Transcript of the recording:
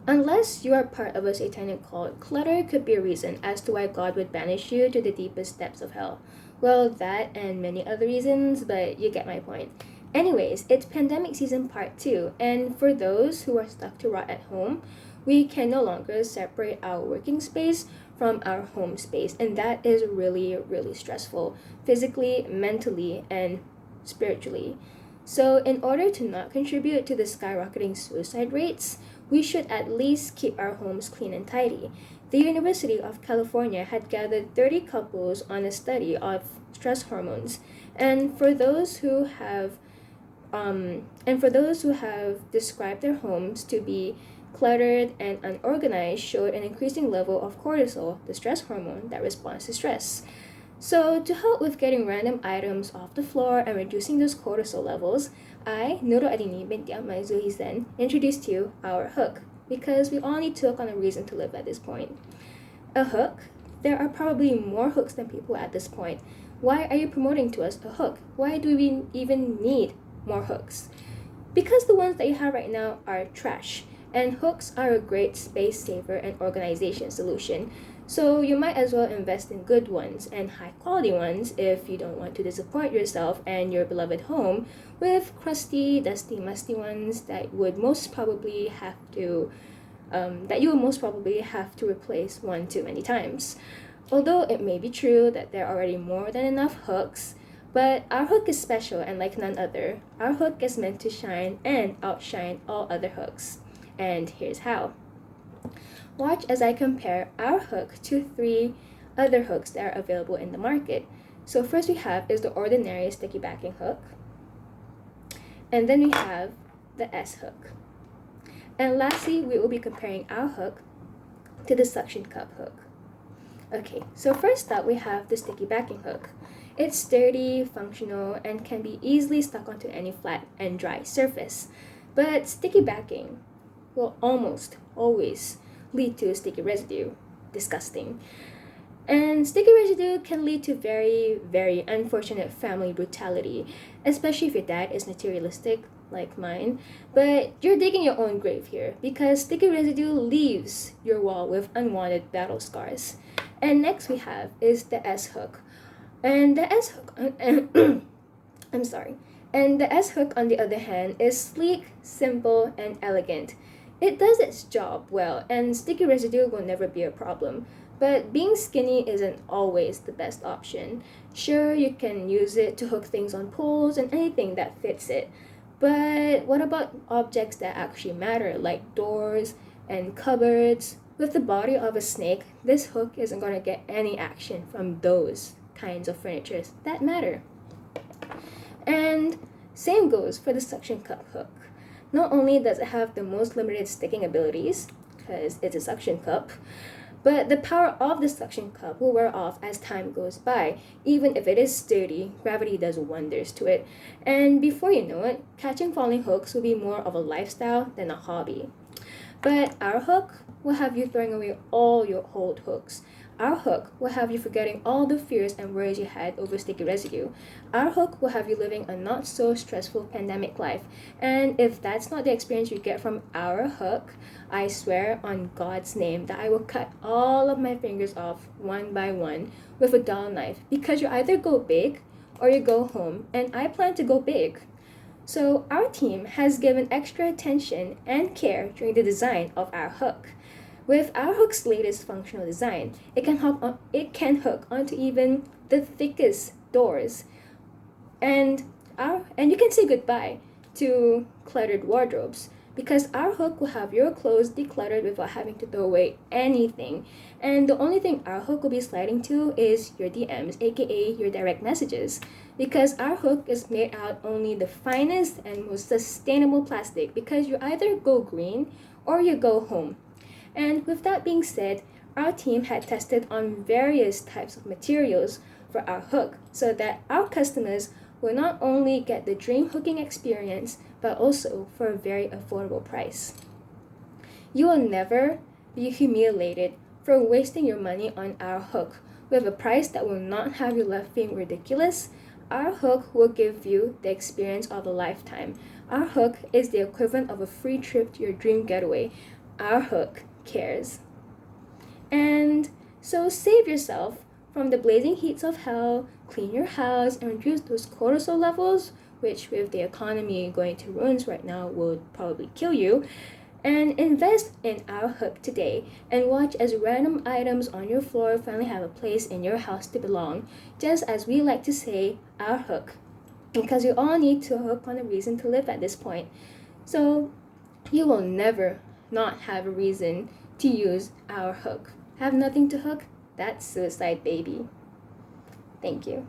Unless you are part of a satanic cult, clutter could be a reason as to why God would banish you to the deepest depths of hell. Well, that and many other reasons, but you get my point. Anyways, it's pandemic season part 2, and for those who are stuck to rot at home, we can no longer separate our working space from our home space, and that is really, really stressful, physically, mentally, and spiritually. So, in order to not contribute to the skyrocketing suicide rates, we should at least keep our homes clean and tidy. The University of California had gathered 30 couples on a study of stress hormones, and for those who have described their homes to be cluttered and unorganized, showed an increasing level of cortisol, the stress hormone that responds to stress. So, to help with getting random items off the floor and reducing those cortisol levels, I, Nuro Adini binti Ahmad Zuhizan, introduced to you our hook, because we all need to hook on a reason to live at this point. A hook? There are probably more hooks than people at this point. Why are you promoting to us a hook? Why do we even need more hooks? Because the ones that you have right now are trash, and hooks are a great space saver and organization solution. So you might as well invest in good ones and high quality ones if you don't want to disappoint yourself and your beloved home with crusty, dusty, musty ones that you will most probably have to replace one too many times. Although it may be true that there are already more than enough hooks, but our hook is special and like none other. Our hook is meant to shine and outshine all other hooks. And here's how. Watch as I compare our hook to 3 other hooks that are available in the market. So first we have is the ordinary sticky backing hook. And then we have the S hook. And lastly, we will be comparing our hook to the suction cup hook. Okay, so first up we have the sticky backing hook. It's sturdy, functional, and can be easily stuck onto any flat and dry surface. But sticky backing will almost always lead to sticky residue. Disgusting. And sticky residue can lead to very, very unfortunate family brutality, especially if your dad is materialistic like mine. But you're digging your own grave here because sticky residue leaves your wall with unwanted battle scars. And next we have is the S hook. And the S hook I'm sorry. And the S hook on the other hand is sleek, simple, and elegant. It does its job well, and sticky residue will never be a problem. But being skinny isn't always the best option. Sure, you can use it to hook things on poles and anything that fits it. But what about objects that actually matter, like doors and cupboards? With the body of a snake, this hook isn't going to get any action from those kinds of furniture that matter. And same goes for the suction cup hook. Not only does it have the most limited sticking abilities, because it's a suction cup, but the power of the suction cup will wear off as time goes by. Even if it is sturdy, gravity does wonders to it. And before you know it, catching falling hooks will be more of a lifestyle than a hobby. But our hook will have you throwing away all your old hooks. Our hook will have you forgetting all the fears and worries you had over sticky residue. Our hook will have you living a not so stressful pandemic life. And if that's not the experience you get from our hook, I swear on God's name that I will cut all of my fingers off one by one with a dull knife, because you either go big or you go home, and I plan to go big. So our team has given extra attention and care during the design of our hook. With our hook's latest functional design, it can hook onto even the thickest doors, and you can say goodbye to cluttered wardrobes, because our hook will have your clothes decluttered without having to throw away anything. And the only thing our hook will be sliding to is your DMs, aka your direct messages, because our hook is made out only the finest and most sustainable plastic, because you either go green or you go home. And with that being said, our team had tested on various types of materials for our hook so that our customers will not only get the dream hooking experience, but also for a very affordable price. You will never be humiliated for wasting your money on our hook. With a price that will not have you left feeling ridiculous, our hook will give you the experience of a lifetime. Our hook is the equivalent of a free trip to your dream getaway. our hook cares. And so save yourself from the blazing heats of hell, clean your house, and reduce those cortisol levels, which with the economy going to ruins right now would probably kill you, and invest in our hook today and watch as random items on your floor finally have a place in your house to belong, just as we like to say, our hook. Because you all need to hook on a reason to live at this point. So you will never not have a reason to use our hook. Have nothing to hook? That's suicide, baby. Thank you.